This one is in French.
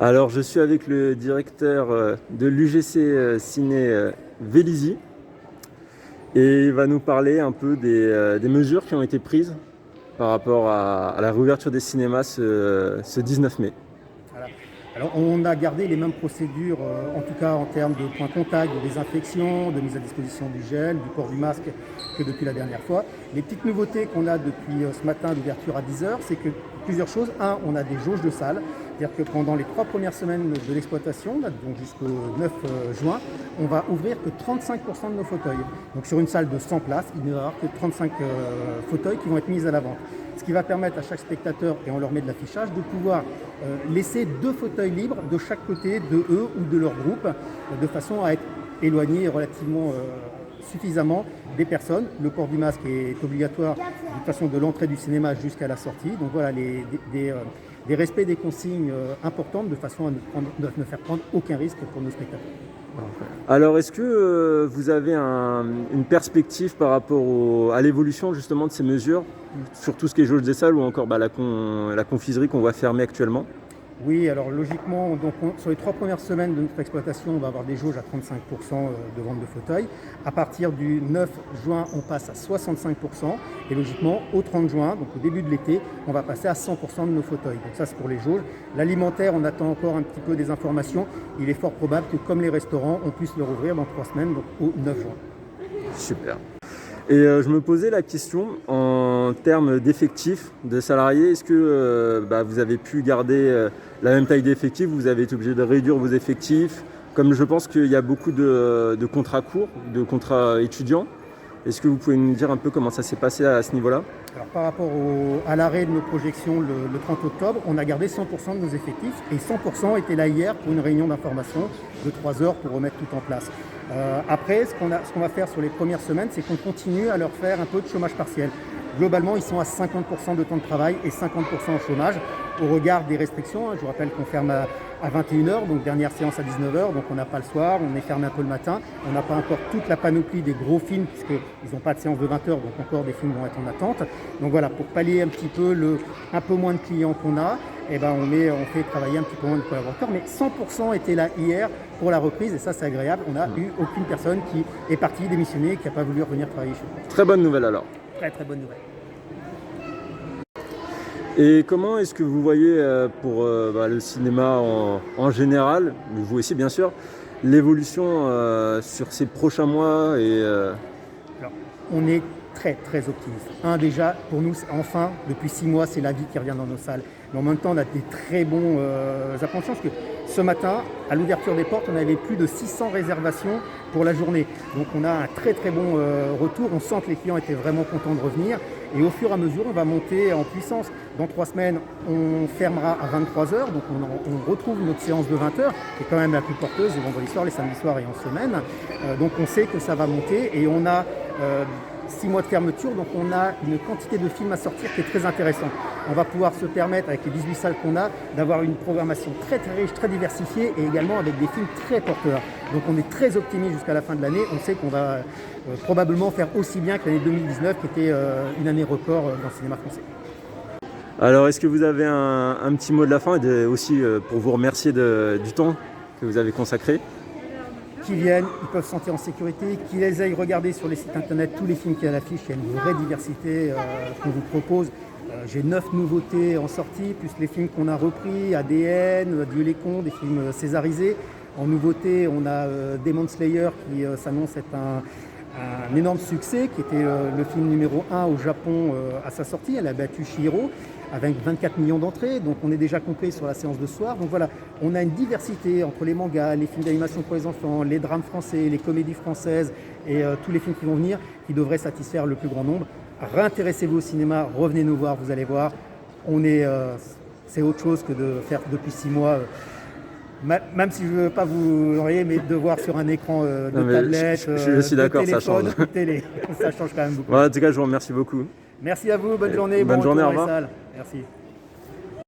Alors, je suis avec le directeur de l'UGC Ciné Vélizy et il va nous parler un peu des mesures qui ont été prises par rapport à la réouverture des cinémas ce 19 mai. Voilà. Alors, on a gardé les mêmes procédures, en tout cas en termes de points contact, de désinfection, de mise à disposition du gel, du port du masque que depuis la dernière fois. Les petites nouveautés qu'on a depuis ce matin d'ouverture à 10h, c'est que plusieurs choses. Un, on a des jauges de salles, c'est-à-dire que pendant les 3 premières semaines de l'exploitation, donc jusqu'au 9 juin, on va ouvrir que 35% de nos fauteuils. Donc sur une salle de 100 places, il n'y aura que 35 fauteuils qui vont être mis à la vente. Ce qui va permettre à chaque spectateur, et on leur met de l'affichage, de pouvoir laisser 2 fauteuils libres de chaque côté de eux ou de leur groupe, de façon à être éloignés relativement suffisamment des personnes. Le port du masque est obligatoire de toute façon de l'entrée du cinéma jusqu'à la sortie. Donc voilà, des respects des consignes importantes de façon à ne faire prendre aucun risque pour nos spectateurs. Alors, est-ce que vous avez une perspective par rapport à l'évolution justement de ces mesures, sur tout ce qui est jauge des salles ou encore la confiserie qu'on voit fermer actuellement? Oui, alors logiquement, sur les 3 premières semaines de notre exploitation, on va avoir des jauges à 35% de vente de fauteuils. À partir du 9 juin, on passe à 65%. Et logiquement, au 30 juin, donc au début de l'été, on va passer à 100% de nos fauteuils. Donc ça, c'est pour les jauges. L'alimentaire, on attend encore un petit peu des informations. Il est fort probable que, comme les restaurants, on puisse le rouvrir dans 3 semaines, donc au 9 juin. Super. Et je me posais la question en termes d'effectifs, de salariés, est-ce que vous avez pu garder la même taille d'effectifs, vous avez été obligé de réduire vos effectifs, comme je pense qu'il y a beaucoup de contrats courts, de contrats étudiants. Est-ce que vous pouvez nous dire un peu comment ça s'est passé à ce niveau-là? Alors, par rapport à l'arrêt de nos projections le 30 octobre, on a gardé 100% de nos effectifs et 100% étaient là hier pour une réunion d'information de 3 heures pour remettre tout en place. Après, ce qu'on va faire sur les premières semaines, c'est qu'on continue à leur faire un peu de chômage partiel. Globalement, ils sont à 50% de temps de travail et 50% au chômage au regard des restrictions. Je vous rappelle qu'on ferme à 21h, donc dernière séance à 19h, donc on n'a pas le soir, on est fermé un peu le matin. On n'a pas encore toute la panoplie des gros films puisqu'ils n'ont pas de séance de 20h, donc encore des films vont être en attente. Donc voilà, pour pallier un petit peu un peu moins de clients qu'on a, on fait travailler un petit peu moins de collaborateurs, mais 100% étaient là hier pour la reprise et ça c'est agréable. On n'a eu aucune personne qui est partie démissionner, qui n'a pas voulu revenir travailler chez nous. Très bonne nouvelle alors. Très très bonne nouvelle. Et comment est-ce que vous voyez pour le cinéma en général, vous aussi bien sûr, l'évolution sur ces prochains mois Alors, on est très très optimiste. Déjà, pour nous, enfin, depuis 6 mois, c'est la vie qui revient dans nos salles. Mais en même temps, on a des très bons appréhensions parce que ce matin, à l'ouverture des portes, on avait plus de 600 réservations pour la journée. Donc on a un très très bon retour. On sent que les clients étaient vraiment contents de revenir. Et au fur et à mesure, on va monter en puissance. Dans 3 semaines, on fermera à 23h. Donc on retrouve notre séance de 20h, qui est quand même la plus porteuse, les vendredis soirs, les samedis soirs et en semaine. Donc on sait que ça va monter et on a 6 mois de fermeture, donc on a une quantité de films à sortir qui est très intéressante. On va pouvoir se permettre, avec les 18 salles qu'on a, d'avoir une programmation très très riche, très diversifiée et également avec des films très porteurs. Donc on est très optimiste jusqu'à la fin de l'année. On sait qu'on va probablement faire aussi bien que l'année 2019, qui était une année record dans le cinéma français. Alors, est-ce que vous avez un petit mot de la fin et aussi pour vous remercier du temps que vous avez consacré? Qui viennent, ils peuvent se sentir en sécurité, qu'ils aillent regarder sur les sites internet tous les films qui y a à l'affiche. Il y a une vraie diversité qu'on vous propose. J'ai 9 nouveautés en sortie, plus les films qu'on a repris, ADN, Dieu les cons, des films césarisés. En nouveauté, on a Demon Slayer qui s'annonce être un énorme succès, qui était le film numéro 1 au Japon à sa sortie. Elle a battu Chihiro avec 24 millions d'entrées, donc on est déjà complet sur la séance de ce soir. Donc voilà, on a une diversité entre les mangas, les films d'animation pour les enfants, les drames français, les comédies françaises et tous les films qui vont venir, qui devraient satisfaire le plus grand nombre. Réintéressez-vous au cinéma, revenez nous voir, vous allez voir, c'est autre chose que de faire depuis 6 mois. Même si je ne veux pas vous envoyer, mais de voir sur un écran de tablette, je suis d'accord, de téléphone, ça change. de télé, ça change quand même beaucoup. En tout cas, je vous remercie beaucoup. Merci à vous, bonne journée. Bonne journée, au revoir. Merci.